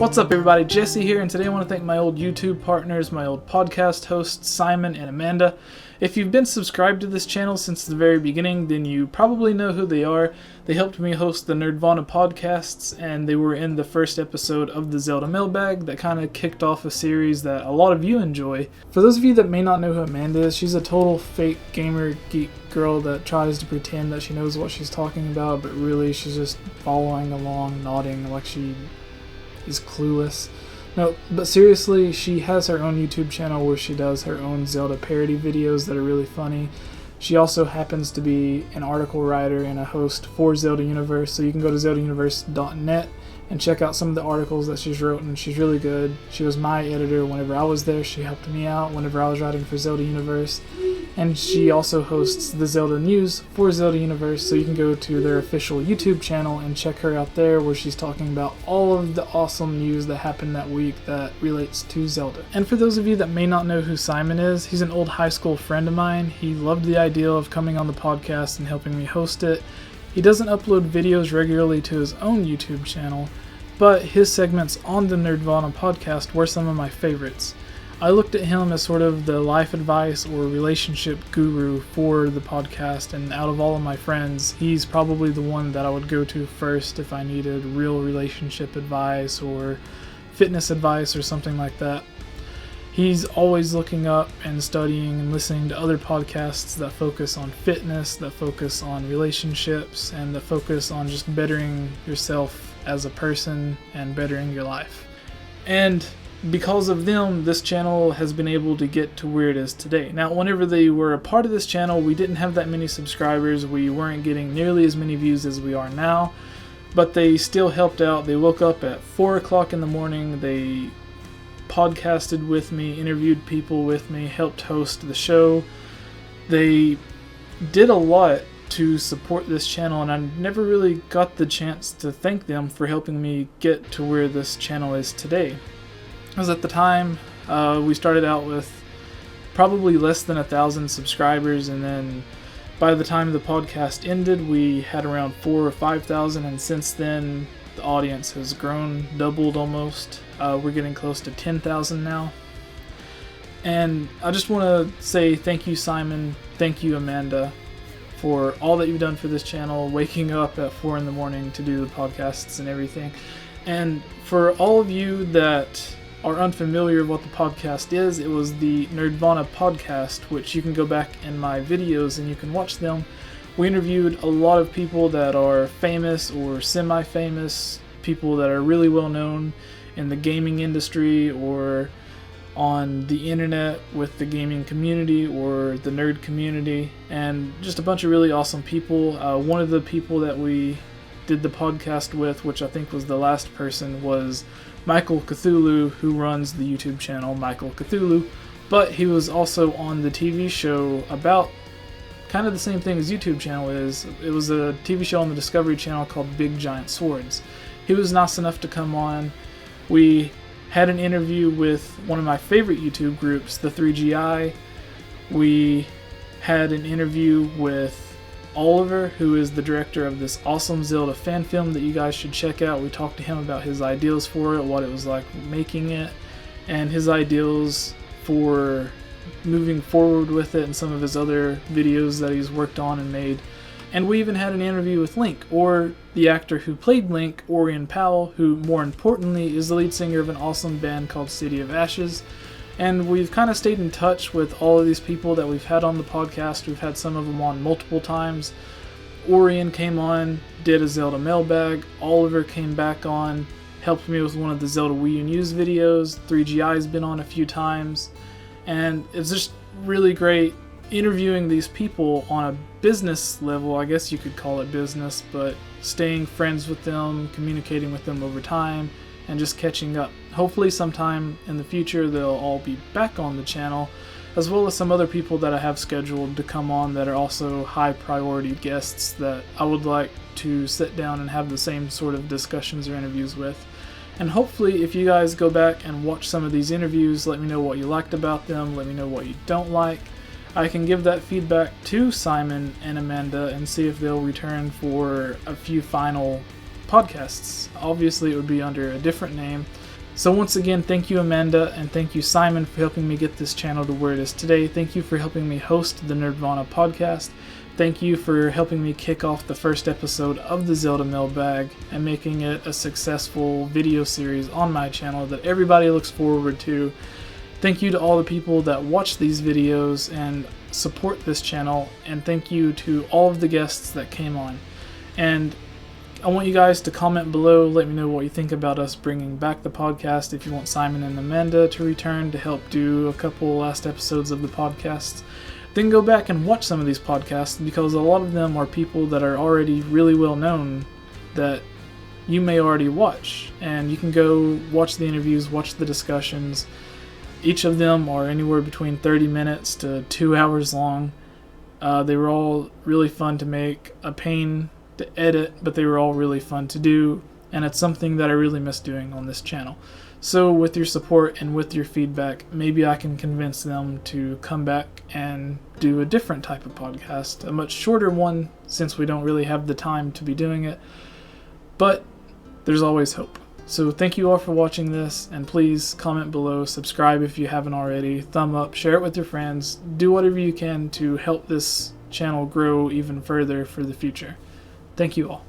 What's up everybody, Jesse here, and today I want to thank my old YouTube partners, my old podcast hosts, Simon and Amanda. If you've been subscribed to this channel since the very beginning, then you probably know who they are. They helped me host the Nerdvana podcasts, and they were in the first episode of the Zelda Mailbag that kind of kicked off a series that a lot of you enjoy. For those of you that may not know who Amanda is, she's a total fake gamer geek girl that tries to pretend that she knows what she's talking about, but really she's just following along, nodding like she is clueless. No, but seriously, she has her own YouTube channel where she does her own Zelda parody videos that are really funny. She also happens to be an article writer and a host for Zelda Universe, so you can go to zeldauniverse.net and check out some of the articles that she's written. She's really good. She was my editor whenever I was there. She helped me out whenever I was writing for Zelda Universe. And she also hosts the Zelda News for Zelda Universe, so you can go to their official YouTube channel and check her out there where she's talking about all of the awesome news that happened that week that relates to Zelda. And for those of you that may not know who Simon is, he's an old high school friend of mine. He loved the idea of coming on the podcast and helping me host it. He doesn't upload videos regularly to his own YouTube channel, but his segments on the Nerdvana podcast were some of my favorites. I looked at him as sort of the life advice or relationship guru for the podcast, and out of all of my friends, he's probably the one that I would go to first if I needed real relationship advice or fitness advice or something like that. He's always looking up and studying and listening to other podcasts that focus on fitness, that focus on relationships, and that focus on just bettering yourself as a person and bettering your life. And because of them, this channel has been able to get to where it is today. Now, whenever they were a part of this channel, we didn't have that many subscribers. We weren't getting nearly as many views as we are now, but they still helped out. They woke up at 4 o'clock in the morning. They podcasted with me, interviewed people with me, helped host the show. They did a lot to support this channel, and I never really got the chance to thank them for helping me get to where this channel is today. Because at the time, we started out with probably less than 1,000 subscribers, and then by the time the podcast ended, we had around 4,000 or 5,000, and since then, the audience has grown, doubled almost. We're getting close to 10,000 now. And I just want to say thank you, Simon, thank you, Amanda, for all that you've done for this channel, waking up at 4 in the morning to do the podcasts and everything. And for all of you that are unfamiliar with what the podcast is, it was the Nerdvana podcast, which you can go back in my videos and you can watch them. We interviewed a lot of people that are famous or semi-famous, people that are really well known in the gaming industry or on the internet with the gaming community or the nerd community, and just a bunch of really awesome people. One of the people that we did the podcast with, which I think was the last person, was Michael Cthulhu, who runs the YouTube channel Michael Cthulhu, but he was also on the TV show about kind of the same thing as YouTube channel is. It was a TV show on the Discovery Channel called Big Giant Swords. He was nice enough to come on. We had an interview with one of my favorite YouTube groups, the 3GI. We had an interview with Oliver, who is the director of this awesome Zelda fan film that you guys should check out. We talked to him about his ideals for it, what it was like making it, and his ideals for moving forward with it and some of his other videos that he's worked on and made. And we even had an interview with Link, or the actor who played Link, Orion Powell, who more importantly is the lead singer of an awesome band called City of Ashes. And we've kind of stayed in touch with all of these people that we've had on the podcast. We've had some of them on multiple times. Orion came on, did a Zelda mailbag. Oliver came back on, helped me with one of the Zelda Wii U News videos. 3GI's been on a few times. And it's just really great interviewing these people on a business level. I guess you could call it business, but staying friends with them, communicating with them over time, and just catching up. Hopefully sometime in the future they'll all be back on the channel, as well as some other people that I have scheduled to come on that are also high priority guests that I would like to sit down and have the same sort of discussions or interviews with. And hopefully if you guys go back and watch some of these interviews, let me know what you liked about them, let me know what you don't like. I can give that feedback to Simon and Amanda and see if they'll return for a few final podcasts. Obviously it would be under a different name, So once again, thank you Amanda, and thank you Simon for helping me get this channel to where it is today. Thank you for helping me host the Nerdvana podcast. Thank you for helping me kick off the first episode of the Zelda mailbag and making it a successful video series on my channel that everybody looks forward to. Thank you to all the people that watch these videos and support this channel, and thank you to all of the guests that came on. And I want you guys to comment below, let me know what you think about us bringing back the podcast, if you want Simon and Amanda to return to help do a couple last episodes of the podcast. Then go back and watch some of these podcasts, because a lot of them are people that are already really well known that you may already watch. And you can go watch the interviews, watch the discussions. Each of them are anywhere between 30 minutes to 2 hours long. They were all really fun to make, a pain to edit, but they were all really fun to do, and it's something that I really miss doing on this channel. So with your support and with your feedback, maybe I can convince them to come back and do a different type of podcast, a much shorter one, since we don't really have the time to be doing it, but there's always hope. So thank you all for watching this, and please comment below, subscribe if you haven't already, thumb up, share it with your friends, do whatever you can to help this channel grow even further for the future. Thank you all.